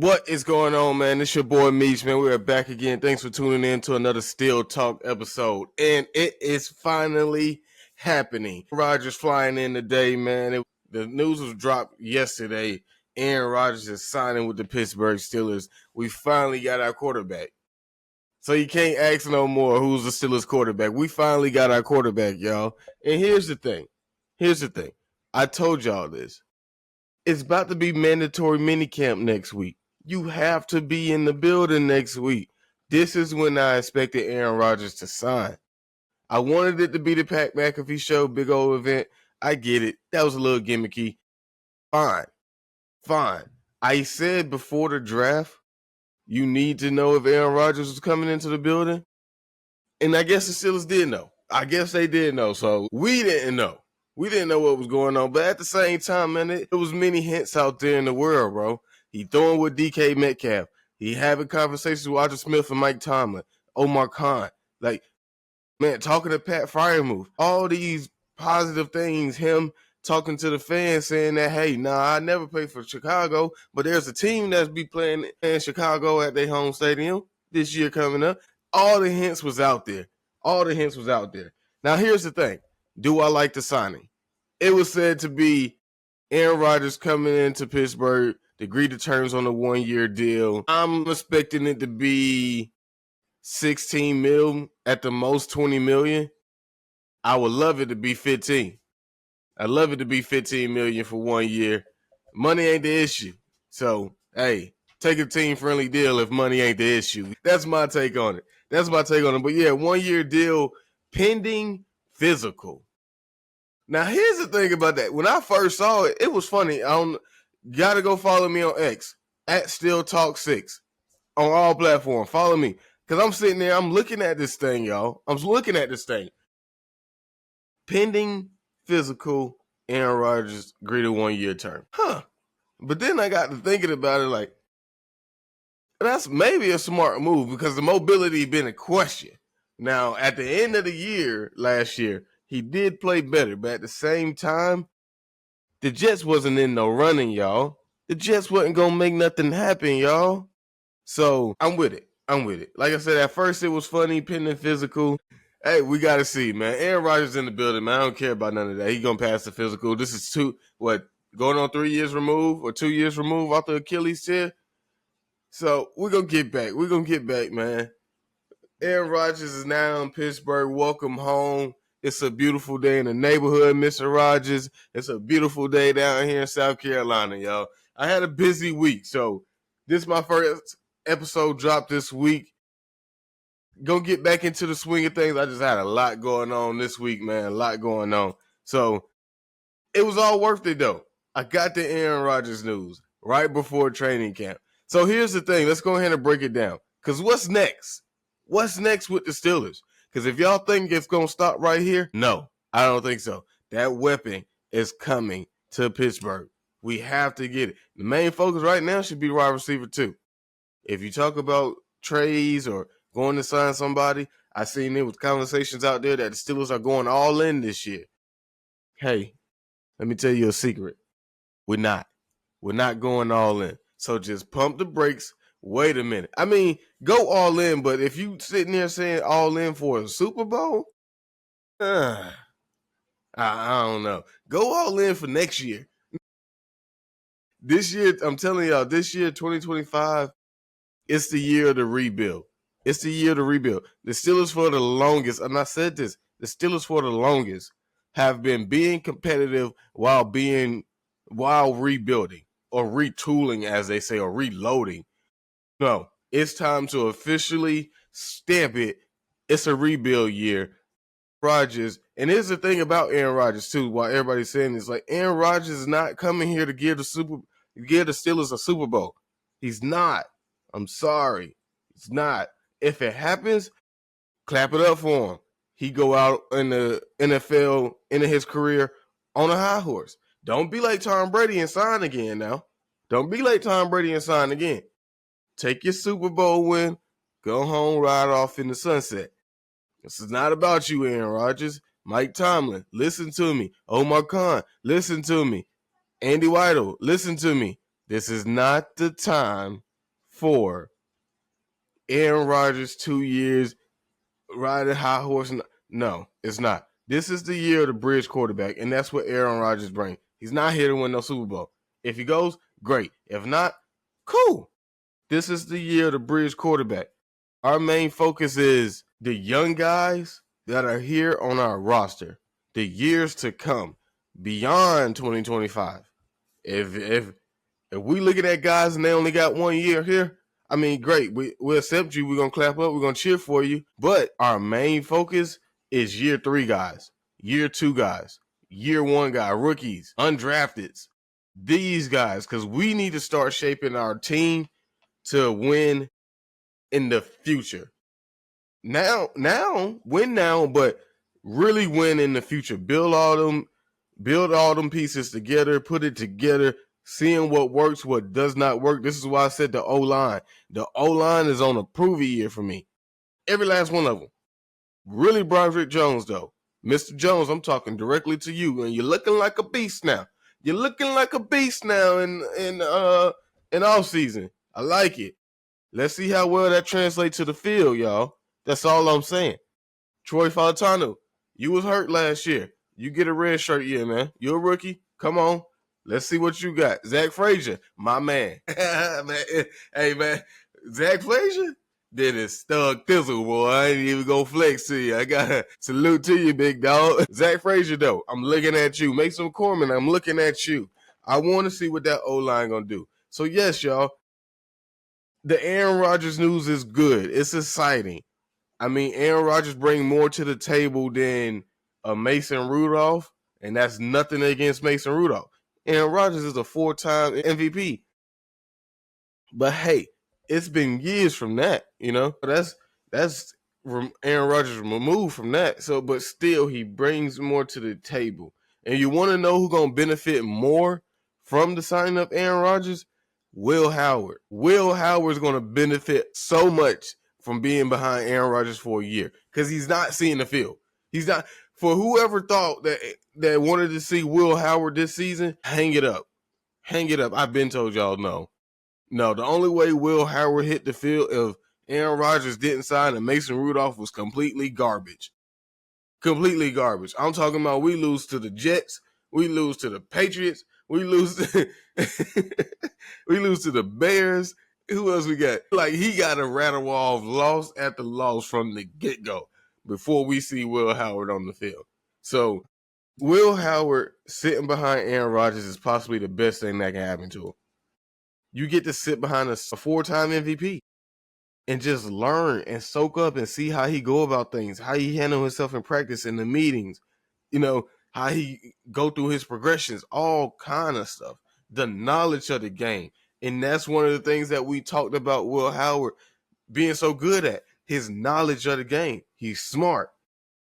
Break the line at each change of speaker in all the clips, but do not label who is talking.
What is going on, man? It's your boy Meech, man. We are back again. Thanks for tuning in to another Steel Talk episode. And it is finally happening. Rodgers flying in today, man. The news was dropped yesterday. Aaron Rodgers is signing with the Pittsburgh Steelers. We finally got our quarterback. So you can't ask no more who's the Steelers quarterback. We finally got our quarterback, y'all. And here's the thing. I told y'all this. It's about to be mandatory minicamp next week. You have to be in the building next week. This is when I expected Aaron Rodgers to sign. I wanted it to be the Pat McAfee show, big old event. I get it. That was a little gimmicky. Fine. I said before the draft, you need to know if Aaron Rodgers was coming into the building. And I guess the Steelers did know. I guess they did know. So we didn't know. We didn't know what was going on. But at the same time, man, there was many hints out there in the world, bro. He throwing with DK Metcalf. He having conversations with Rodgers Smith and Mike Tomlin, Omar Khan. Like, man, talking to Pat Freiermuth. All these positive things, him talking to the fans saying that, hey, I never played for Chicago, but there's a team that's be playing in Chicago at their home stadium this year coming up. All the hints was out there. Now, here's the thing. Do I like the signing? It was said to be Aaron Rodgers coming into Pittsburgh to agree to terms on a 1-year deal. I'm expecting it to be $16 million, at the most $20 million. I would love it to be 15. I'd love it to be $15 million for 1 year. Money ain't the issue. So, hey, take a team-friendly deal if money ain't the issue. That's my take on it. But, yeah, 1-year deal pending physical. Now, here's the thing about that. When I first saw it, it was funny. Gotta go follow me on X, at StillTalk6, on all platforms. Follow me. Because I'm sitting there, I'm looking at this thing, y'all. Pending physical, Aaron Rodgers agreed to 1-year term. But then I got to thinking about it like, that's maybe a smart move because the mobility been a question. Now, at the end of the year, last year, he did play better, but at the same time, the Jets wasn't in no running, y'all. The Jets wasn't going to make nothing happen, y'all. So, I'm with it. Like I said, at first it was funny, pending physical. Hey, we got to see, man. Aaron Rodgers in the building, man. I don't care about none of that. He going to pass the physical. This is going on 3 years removed or 2 years removed off the Achilles tear? So, we're going to get back, man. Aaron Rodgers is now in Pittsburgh. Welcome home. It's a beautiful day in the neighborhood, Mr. Rodgers. It's a beautiful day down here in South Carolina, y'all. I had a busy week, so this is my first episode dropped this week. Gonna get back into the swing of things. I just had a lot going on this week, man. A lot going on. So it was all worth it, though. I got the Aaron Rodgers news right before training camp. So here's the thing. Let's go ahead and break it down. Because what's next? What's next with the Steelers? Because if y'all think it's going to stop right here, no, I don't think so. That weapon is coming to Pittsburgh. We have to get it. The main focus right now should be wide receiver 2. If you talk about trades or going to sign somebody, I seen there was conversations out there that the Steelers are going all in this year. Hey, let me tell you a secret. We're not. We're not going all in. So just pump the brakes. Wait a minute. I mean, go all in, but if you sitting there saying all in for a Super Bowl, I don't know. Go all in for next year. This year, I'm telling y'all, 2025, it's the year of the rebuild. The Steelers for the longest, and I said this, the Steelers for the longest have been being competitive while rebuilding or retooling, as they say, or reloading. No, it's time to officially stamp it. It's a rebuild year. Rodgers, and here's the thing about Aaron Rodgers too, while everybody's saying this, like Aaron Rodgers is not coming here to give the Steelers a Super Bowl. He's not. I'm sorry. He's not. If it happens, clap it up for him. He go out in the NFL, into his career, on a high horse. Don't be like Tom Brady and sign again now. Take your Super Bowl win, go home, ride off in the sunset. This is not about you, Aaron Rodgers. Mike Tomlin, listen to me. Omar Khan, listen to me. Andy Weidel, listen to me. This is not the time for Aaron Rodgers 2 years riding high horse. No, it's not. This is the year of the bridge quarterback, and that's what Aaron Rodgers brings. He's not here to win no Super Bowl. If he goes, great. If not, cool. This is the year of the bridge quarterback. Our main focus is the young guys that are here on our roster, the years to come, beyond 2025. If we looking at guys and they only got 1 year here, I mean, great. We'll accept you. We're going to clap up. We're going to cheer for you. But our main focus is year 3 guys, year 2 guys, year 1 guy, rookies, undrafteds. These guys, because we need to start shaping our team to win in the future. Now, win now, but really win in the future. Build all them pieces together, put it together, seeing what works, what does not work. This is why I said the O-line. The O-line is on a prove-it year for me. Every last one of them. Really Broderick Jones, though. Mr. Jones, I'm talking directly to you, and you're looking like a beast now. You're looking like a beast now in off season. I like it. Let's see how well that translates to the field, y'all. That's all I'm saying. Troy Fautanu, you was hurt last year. You get a red shirt year, man. You're a rookie. Come on. Let's see what you got. Zach Frazier, my man. Hey, man. Zach Frazier did his thug thizzle, boy. I ain't even gonna flex to you. I gotta salute to you, big dog. Zach Frazier, though, I'm looking at you. Mason Corman, I'm looking at you. I want to see what that O-line gonna do. So, yes, y'all, the Aaron Rodgers news is good. It's exciting. I mean, Aaron Rodgers brings more to the table than a Mason Rudolph, and that's nothing against Mason Rudolph. Aaron Rodgers is a 4-time MVP. But hey, it's been years from that, you know. That's Aaron Rodgers removed from that. So, but still, he brings more to the table. And you want to know who's gonna benefit more from the signing of Aaron Rodgers? Will Howard. Will Howard's gonna benefit so much from being behind Aaron Rodgers for a year because he's not seeing the field. He's not. For whoever thought that wanted to see Will Howard this season, hang it up. Hang it up. I've been told y'all no. No, the only way Will Howard hit the field if Aaron Rodgers didn't sign and Mason Rudolph was completely garbage. Completely garbage. I'm talking about we lose to the Jets. We lose to the Patriots. We lose to, we lose to the Bears. Who else we got? Like, he got to rattle off loss after loss from the get-go before we see Will Howard on the field. So, Will Howard sitting behind Aaron Rodgers is possibly the best thing that can happen to him. You get to sit behind a 4-time MVP and just learn and soak up and see how he go about things, how he handle himself in practice, in the meetings, you know, how he go through his progressions, all kind of stuff, the knowledge of the game. And that's one of the things that we talked about Will Howard being so good at, his knowledge of the game. He's smart.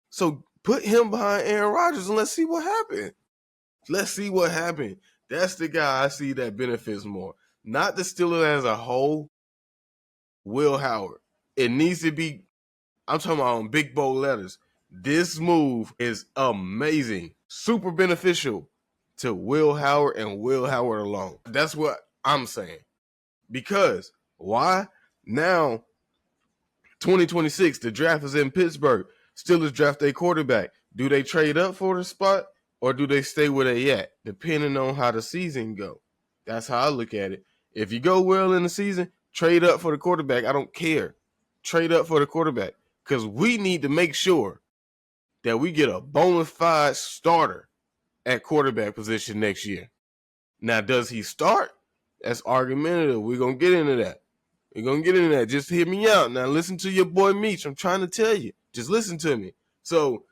So put him behind Aaron Rodgers and let's see what happens. Let's see what happens. That's the guy I see that benefits more. Not the Steelers as a whole, Will Howard. It needs to be, I'm talking about on big bold letters. This move is amazing, super beneficial to Will Howard and Will Howard alone. That's what I'm saying. Because why? Now, 2026, the draft is in Pittsburgh. Steelers draft a quarterback. Do they trade up for the spot or do they stay where they at? Depending on how the season go. That's how I look at it. If you go well in the season, trade up for the quarterback. I don't care. Trade up for the quarterback because we need to make sure that we get a bona fide starter at quarterback position next year. Now, does he start? That's argumentative. We're going to get into that. We're going to get into that. Just hear me out. Now, listen to your boy Meech. I'm trying to tell you. Just listen to me. So,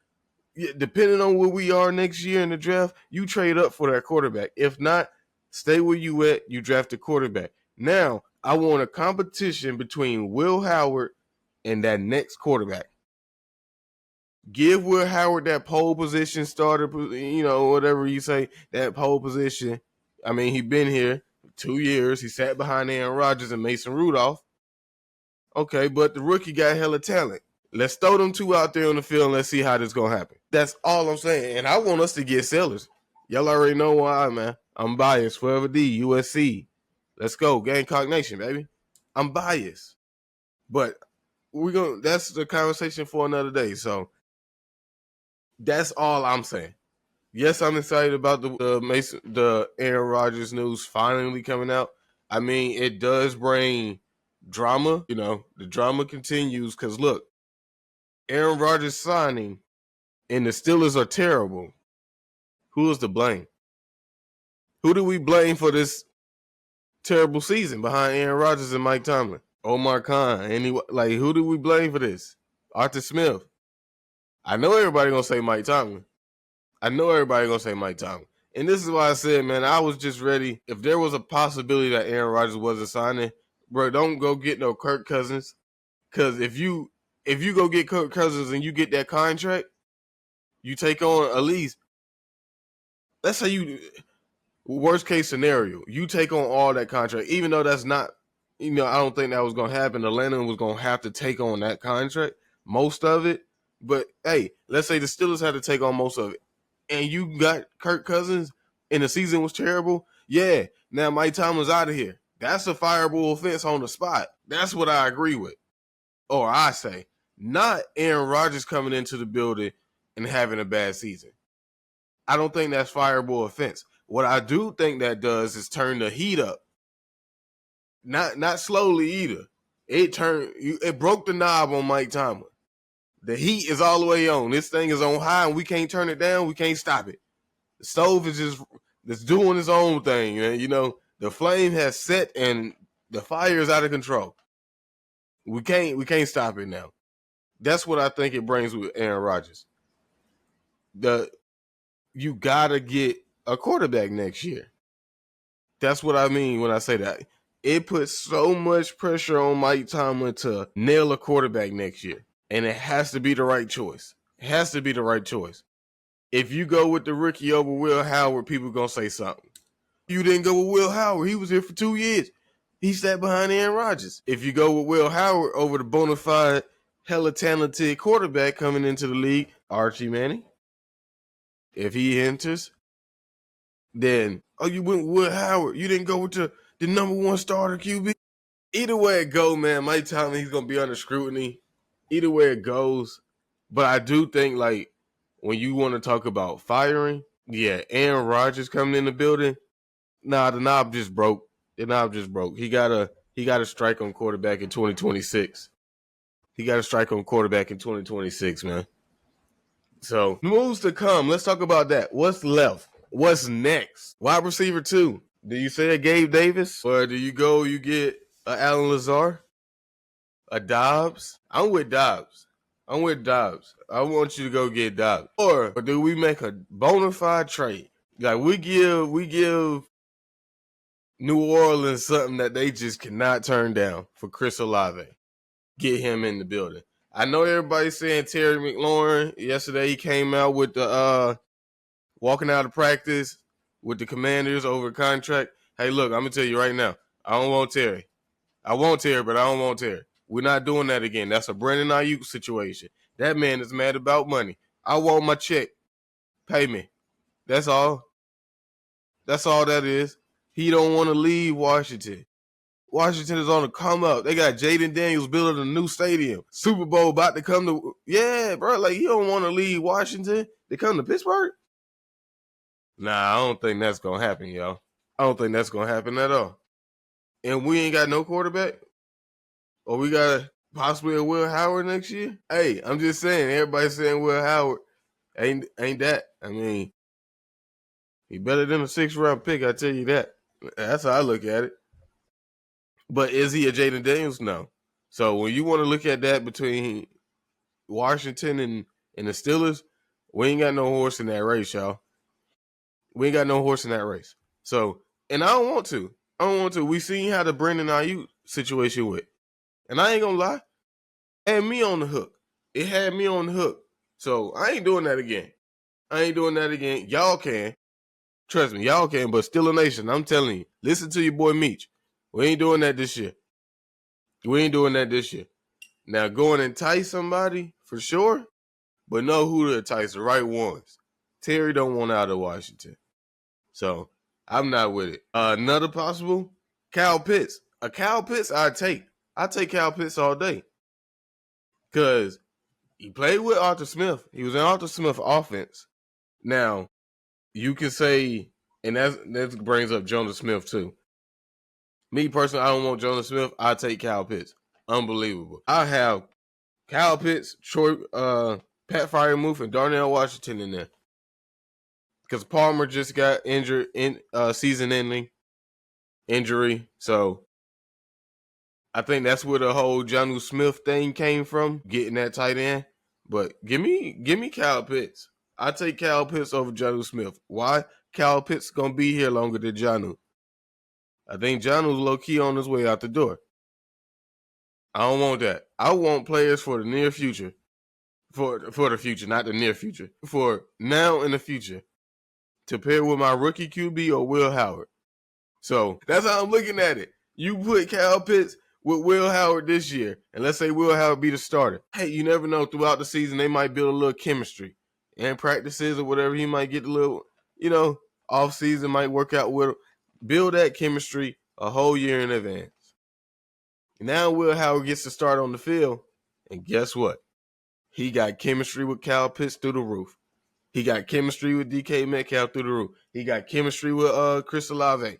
depending on where we are next year in the draft, you trade up for that quarterback. If not, stay where you at. You draft a quarterback. Now, I want a competition between Will Howard and that next quarterback. Give Will Howard that pole position starter, you know, whatever you say, that pole position. I mean, he been here 2 years. He sat behind Aaron Rodgers and Mason Rudolph. Okay, but the rookie got hella talent. Let's throw them two out there on the field and let's see how this going to happen. That's all I'm saying. And I want us to get sellers. Y'all already know why, man. I'm biased. Forever D, USC. Let's go. Gamecock Nation, baby. I'm biased. But that's the conversation for another day. So that's all I'm saying. Yes, I'm excited about the Aaron Rodgers news finally coming out. I mean, it does bring drama. The drama continues because look, Aaron Rodgers signing and the Steelers are terrible. Who is to blame? Who do we blame for this terrible season behind Aaron Rodgers and Mike Tomlin? Omar Khan. Who do we blame for this? Arthur Smith. I know everybody gonna say Mike Tomlin. And this is why I said, man, I was just ready. If there was a possibility that Aaron Rodgers wasn't signing, bro, don't go get no Kirk Cousins. Because if you go get Kirk Cousins and you get that contract, you take on at least, let's say worst case scenario, you take on all that contract, even though that's not, I don't think that was going to happen. Atlanta was going to have to take on that contract, most of it. But, hey, let's say the Steelers had to take on most of it. And you got Kirk Cousins and the season was terrible. Yeah, now Mike Tomlin's out of here. That's a fireable offense on the spot. That's what I agree with. Or I say, not Aaron Rodgers coming into the building and having a bad season. I don't think that's fireable offense. What I do think that does is turn the heat up. Not slowly either. It broke the knob on Mike Tomlin. The heat is all the way on. This thing is on high and we can't turn it down. We can't stop it. The stove is just doing its own thing. And, the flame has set and the fire is out of control. We can't stop it now. That's what I think it brings with Aaron Rodgers. You gotta get a quarterback next year. That's what I mean when I say that. It puts so much pressure on Mike Tomlin to nail a quarterback next year. And it has to be the right choice. If you go with the rookie over Will Howard, people going to say something. You didn't go with Will Howard. He was here for 2 years. He sat behind Aaron Rodgers. If you go with Will Howard over the bona fide, hella talented quarterback coming into the league, Archie Manning, if he enters, then, you went with Will Howard. You didn't go with the number one starter QB. Either way it go, man, Mike Tomlin, he's going to be under scrutiny. Either way it goes. But I do think, when you want to talk about firing, yeah, Aaron Rodgers coming in the building, the knob just broke. He got to strike on quarterback in 2026. Man. So, moves to come. Let's talk about that. What's left? What's next? Wide receiver 2. Do you say a Gabe Davis? Or do you get a Alan Lazard? A Dobbs? I'm with Dobbs. I want you to go get Dobbs. Or do we make a bona fide trade? We give New Orleans something that they just cannot turn down for Chris Olave. Get him in the building. I know everybody's saying Terry McLaurin. Yesterday he came out with the walking out of practice with the Commanders over contract. Hey, look, I'm going to tell you right now, I don't want Terry. I want Terry, but I don't want Terry. We're not doing that again. That's a Brandon Ayuk situation. That man is mad about money. I want my check. Pay me. That's all. That's all that is. He don't want to leave Washington. Washington is on the come up. They got Jaden Daniels building a new stadium. Super Bowl about to come to. Yeah, bro. He don't want to leave Washington to come to Pittsburgh. Nah, I don't think that's going to happen, y'all. I don't think that's going to happen at all. And we ain't got no quarterback? Or we got possibly a Will Howard next year? Hey, I'm just saying, everybody's saying Will Howard. Ain't that? I mean, he better than a 6th round pick, I tell you that. That's how I look at it. But is he a Jaden Daniels? No. So when you want to look at that between Washington and the Steelers, we ain't got no horse in that race, y'all. We ain't got no horse in that race. So, and I don't want to. We seen how the Brandon Ayuk situation went. And I ain't gonna lie, it had me on the hook. So I ain't doing that again. Y'all can. Trust me, y'all can, but still a nation. I'm telling you. Listen to your boy Meech. We ain't doing that this year. Now go and entice somebody, for sure, but know who to entice, the right ones. Terry don't want out of Washington. So I'm not with it. Another possible, Kyle Pitts. A Kyle Pitts, I take Kyle Pitts all day. Because he played with Arthur Smith. He was in Arthur Smith offense. Now, you can say, and that brings up Jonas Smith too. Me personally, I don't want Jonas Smith. I take Kyle Pitts. Unbelievable. I have Kyle Pitts, Pat Freiermuth, and Darnell Washington in there. Because Palmer just got injured in season-ending injury. So I think that's where the whole Jonnu Smith thing came from, getting that tight end. But give me Kyle Pitts. I take Kyle Pitts over Jonnu Smith. Why? Kyle Pitts gonna be here longer than Jonnu. I think Jonnu's low key on his way out the door. I don't want that. I want players for the near future. For the future, not the near future. For now and the future. To pair with my rookie QB or Will Howard. So that's how I'm looking at it. You put Kyle Pitts with Will Howard this year, and let's say Will Howard be the starter. Hey, you never know. Throughout the season, they might build a little chemistry. And practices or whatever, he might get a little, off season might work out with him. Build that chemistry a whole year in advance. Now Will Howard gets to start on the field, and guess what? He got chemistry with Kyle Pitts through the roof. He got chemistry with DK Metcalf through the roof. He got chemistry with Chris Olave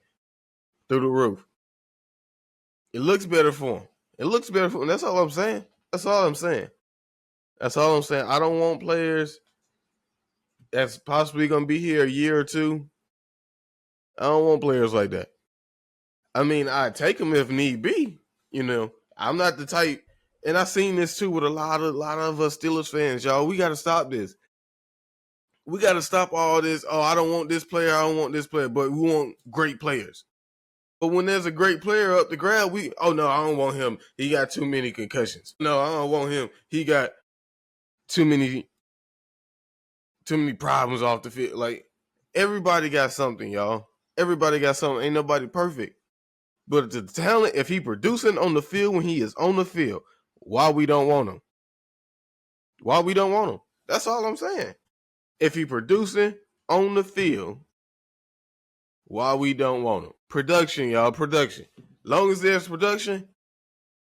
through the roof. It looks better for him. That's all I'm saying. I don't want players that's possibly going to be here a year or two. I don't want players like that. I mean, I'd take them if need be. I'm not the type, and I've seen this too with a lot of us Steelers fans, y'all. We got to stop this. We got to stop all this. Oh, I don't want this player. But we want great players. But when there's a great player up the grab, no, I don't want him. He got too many concussions. No, I don't want him. He got too many problems off the field. Like, everybody got something, y'all. Everybody got something. Ain't nobody perfect. But the talent, if he producing on the field when he is on the field, why we don't want him? That's all I'm saying. If he producing on the field, why we don't want him? Production, y'all. Production. Long as there's production,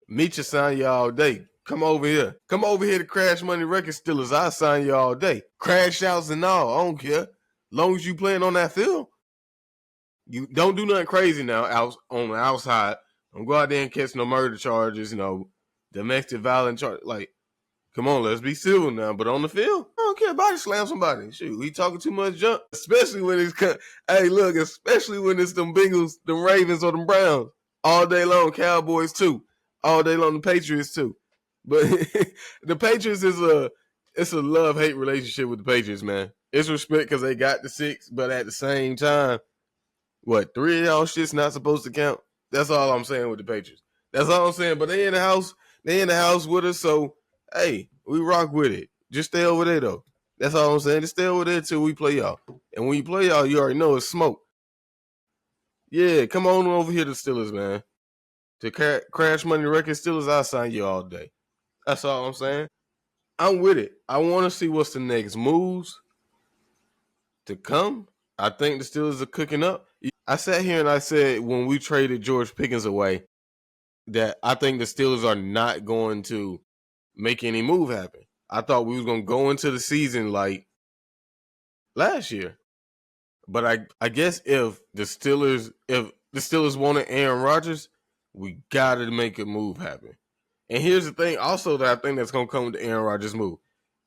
meet you sign you all day. Come over here. Come over here to Crash Money Record Steelers. I'll sign you all day. Crash outs and all. I don't care. Long as you playing on that field. You don't do nothing crazy now out on the outside. Don't go out there and catch no murder charges, domestic violence charges. Like, come on, let's be civil now. But on the field, I don't care. Body slam somebody. Shoot, he talking too much junk. Especially when it's them Bengals, them Ravens, or them Browns. All day long, Cowboys too. All day long, the Patriots too. But the Patriots it's a love-hate relationship with the Patriots, man. It's respect because they got the 6, but at the same time, 3 of y'all shit's not supposed to count? That's all I'm saying with the Patriots. That's all I'm saying. But they in the house with us, so hey, we rock with it. Just stay over there though. That's all I'm saying. Just stay over there till we play y'all. And when you play y'all, you already know it's smoke. Yeah, come on over here to Steelers, man. To Crash Money Record Steelers, I'll sign you all day. That's all I'm saying. I'm with it. I want to see what's the next moves to come. I think the Steelers are cooking up. I sat here and I said when we traded George Pickens away that I think the Steelers are not going to make any move happen. I thought we was going to go into the season like last year. But I guess if the Steelers wanted Aaron Rodgers, we got to make a move happen. And here's the thing also that I think that's going to come with the Aaron Rodgers move.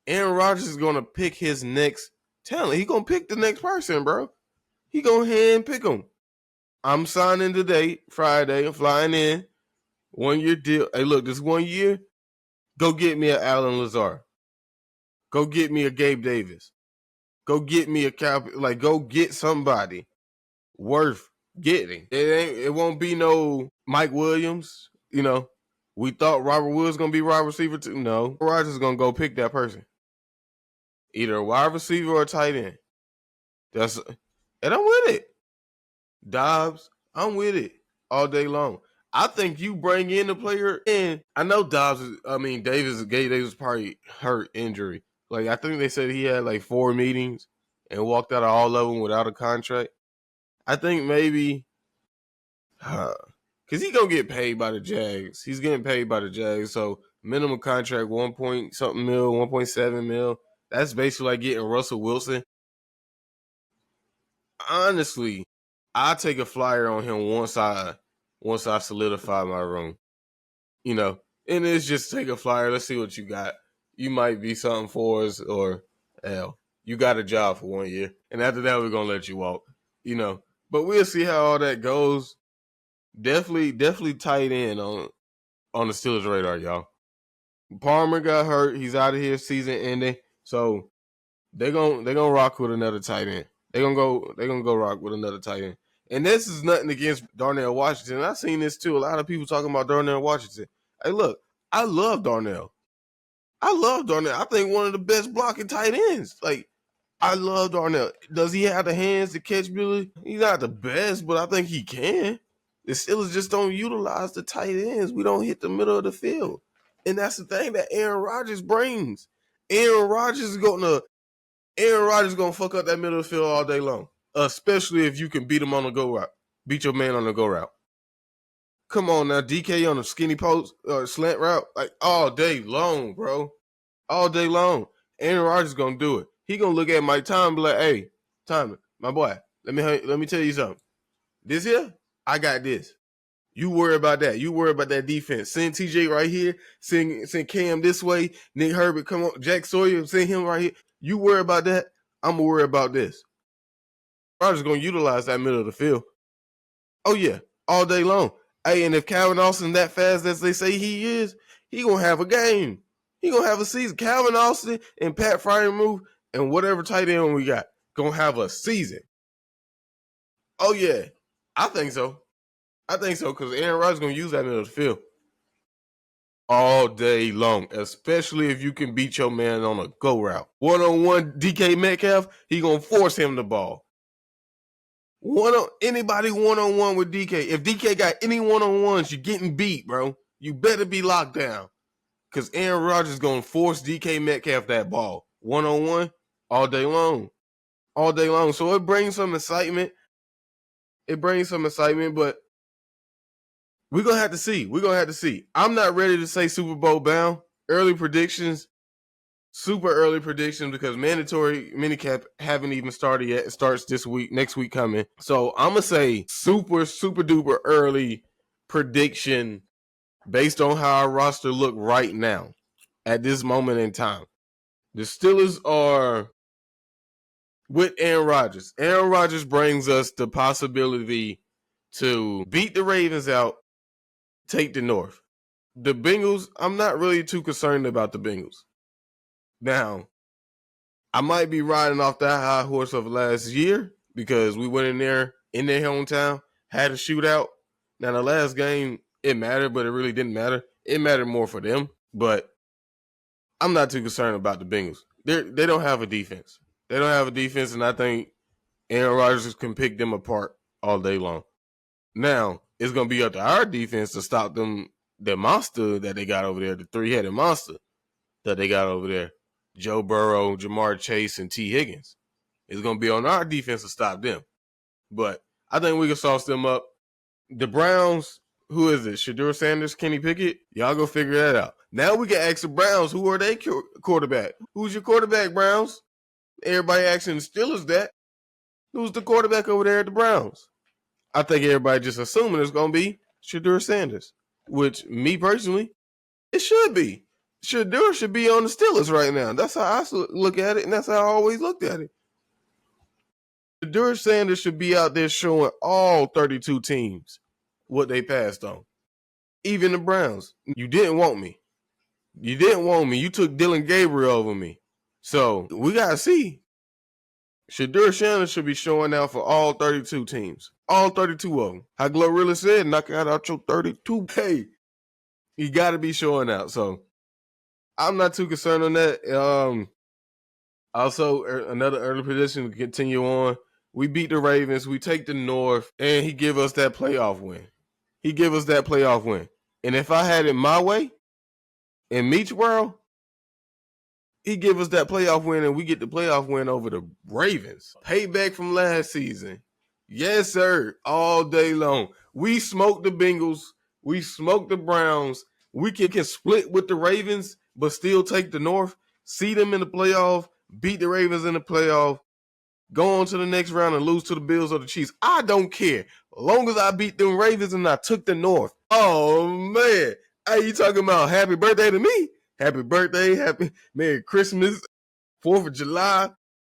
Aaron Rodgers is going to pick his next talent. He's going to pick the next person, bro. He going to hand pick him. I'm signing today, Friday. I'm flying in. 1 year deal. Hey, look, this 1 year, go get me an Alan Lazard. Go get me a Gabe Davis. Go get me a go get somebody worth getting. It won't be no Mike Williams, We thought Robert Woods going to be wide receiver too. No. Rodgers is going to go pick that person. Either a wide receiver or a tight end. And I'm with it. Dobbs, I'm with it all day long. I think you bring in the player in. I know Gabe Davis probably hurt injury. Like, I think they said he had like 4 meetings and walked out of all of them without a contract. I think maybe Because he's going to get paid by the Jags. He's getting paid by the Jags. So minimum contract, 1 point something mil, 1.7 mil. That's basically like getting Russell Wilson. Honestly, I'll take a flyer on him once I solidify my room. You know, and it's just take a flyer. Let's see what you got. You might be something for us, or hell, you got a job for 1 year. And after that, we're going to let you walk. You know, but we'll see how all that goes. Definitely tight end on the Steelers radar, y'all. Palmer got hurt. He's out of here season ending. So they're gonna rock with another tight end. They're gonna go rock with another tight end. And this is nothing against Darnell Washington. I've seen this too. A lot of people talking about Darnell Washington. Hey, look, I love Darnell. I think one of the best blocking tight ends. Like, I love Darnell. Does he have the hands to catch Billy? He's not the best, but I think he can. The Steelers just don't utilize the tight ends. We don't hit the middle of the field. And that's the thing that Aaron Rodgers brings. Aaron Rodgers is gonna fuck up that middle of the field all day long. Especially if you can beat him on the go route. Beat your man on the go route. Come on now, DK on a skinny post or slant route, like all day long, bro. All day long. Aaron Rodgers is gonna do it. He gonna look at Mike Tomlin and be like, "Hey, Tomlin, my boy, let me tell you something. This here, I got this. You worry about that. You worry about that defense. Send TJ right here. Send Cam this way. Nick Herbert, come on. Jack Sawyer, send him right here. You worry about that. I'm gonna worry about this." Rodgers gonna utilize that middle of the field. Oh yeah, all day long. Hey, and if Calvin Austin that fast as they say he is, he gonna have a game. He gonna have a season. Calvin Austin and Pat Freiermuth and whatever tight end we got gonna have a season. Oh yeah, I think so. Because Aaron Rodgers gonna use that middle of the field all day long, especially if you can beat your man on a go route. One-on-one DK Metcalf, he gonna force him the ball. Anybody one-on-one with DK. If DK got any one-on-ones, you're getting beat, bro. You better be locked down. Because Aaron Rodgers is going to force DK Metcalf that ball. One-on-one, all day long. All day long. So it brings some excitement. But we're going to have to see. I'm not ready to say Super Bowl bound. Super early predictions, because mandatory minicamp haven't even started yet. It starts this week, next week coming. So I'm going to say super duper early prediction based on how our roster look right now at this moment in time. The Steelers are with Aaron Rodgers. Aaron Rodgers brings us the possibility to beat the Ravens out, take the North. The Bengals, I'm not really too concerned about the Bengals. Now, I might be riding off that high horse of last year because we went in their hometown, had a shootout. Now, the last game, it mattered, but it really didn't matter. It mattered more for them, but I'm not too concerned about the Bengals. They don't have a defense. And I think Aaron Rodgers can pick them apart all day long. Now, it's going to be up to our defense to stop them, the monster that they got over there, the three-headed monster that they got over there. Joe Burrow, Jamar Chase, and T. Higgins. It's going to be on our defense to stop them. But I think we can sauce them up. The Browns, who is it? Shedeur Sanders, Kenny Pickett? Y'all go figure that out. Now we can ask the Browns, who are they quarterback? Who's your quarterback, Browns? Everybody asking the Steelers that. Who's the quarterback over there at the Browns? I think everybody just assuming it's going to be Shedeur Sanders, which, me personally, it should be. Shedeur should be on the Steelers right now. That's how I look at it, and that's how I always looked at it. Shedeur Sanders should be out there showing all 32 teams what they passed on. Even the Browns. You didn't want me. You took Dylan Gabriel over me. So we got to see. Shedeur Sanders should be showing out for all 32 teams. All 32 of them. How Glorilla said, knock out your 32. Hey, you got to be showing out. So I'm not too concerned on that. Also, another early prediction to continue on. We beat the Ravens. We take the North, and he give us that playoff win. And if I had it my way, in Meach World, he give us that playoff win, and we get the playoff win over the Ravens. Payback from last season. Yes, sir. All day long. We smoke the Bengals. We smoke the Browns. We can split with the Ravens, but still take the North, see them in the playoff, beat the Ravens in the playoff, go on to the next round and lose to the Bills or the Chiefs. I don't care. As long as I beat them Ravens and I took the North. Oh, man. Hey, you talking about happy birthday to me? Happy birthday, happy Merry Christmas, 4th of July,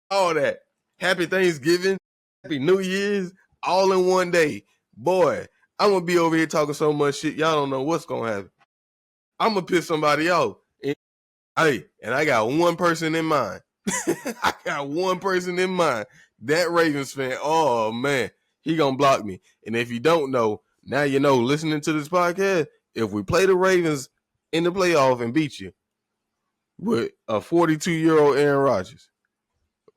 all that. Happy Thanksgiving, happy New Year's, all in one day. Boy, I'm going to be over here talking so much shit, y'all don't know what's going to happen. I'm going to piss somebody off. And I got one person in mind. I got one person in mind. That Ravens fan, oh, man, he going to block me. And if you don't know, now you know, listening to this podcast, if we play the Ravens in the playoff and beat you with a 42-year-old Aaron Rodgers,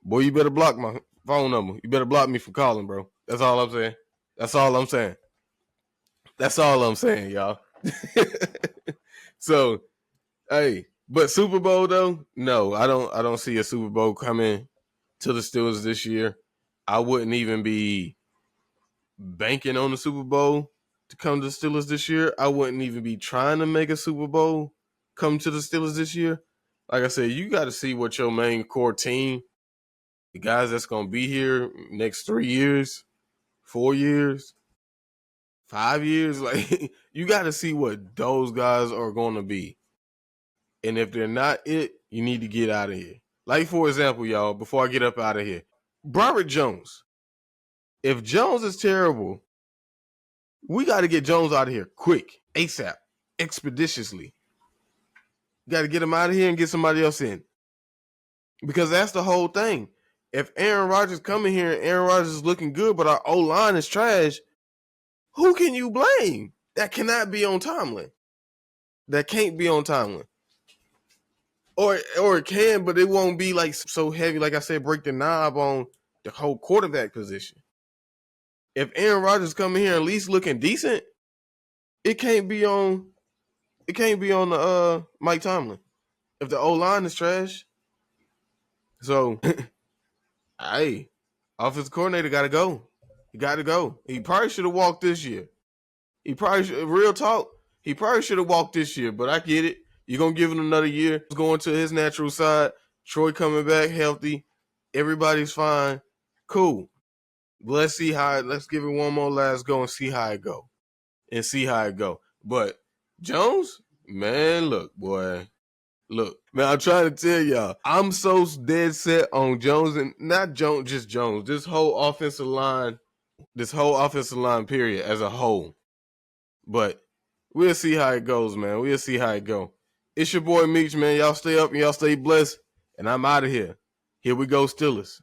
boy, you better block my phone number. You better block me from calling, bro. That's all I'm saying. That's all I'm saying. That's all I'm saying, y'all. So, hey, but Super Bowl though, no, I don't see a Super Bowl coming to the Steelers this year. I wouldn't even be banking on the Super Bowl to come to the Steelers this year. I wouldn't even be trying to make a Super Bowl come to the Steelers this year. Like I said, you got to see what your main core team, the guys that's going to be here next 3 years, 4 years, 5 years, like you got to see what those guys are going to be. And if they're not it, you need to get out of here. Like, for example, y'all, before I get up out of here, Robert Jones. If Jones is terrible, we got to get Jones out of here quick, ASAP, expeditiously. Got to get him out of here and get somebody else in. Because that's the whole thing. If Aaron Rodgers coming here and Aaron Rodgers is looking good, but our O-line is trash, who can you blame? That cannot be on Tomlin. That can't be on Tomlin. Or it can, but it won't be like so heavy, like I said, break the knob on the whole quarterback position. If Aaron Rodgers coming here at least looking decent, it can't be on the Mike Tomlin. If the O-line is trash. So hey, offensive coordinator gotta go. He gotta go. He probably should have walked this year. Real talk, he probably should have walked this year, but I get it. You're going to give him another year. He's going to his natural side. Troy coming back healthy. Everybody's fine. Cool. Let's give it one more last go and see how it go. But Jones, man, look, boy. Look, man, I'm trying to tell y'all, I'm so dead set on Jones, and not Jones, just Jones. This whole offensive line period as a whole. But we'll see how it goes, man. We'll see how it go. It's your boy Meech, man. Y'all stay up and y'all stay blessed. And I'm out of here. Here we go, Steelers.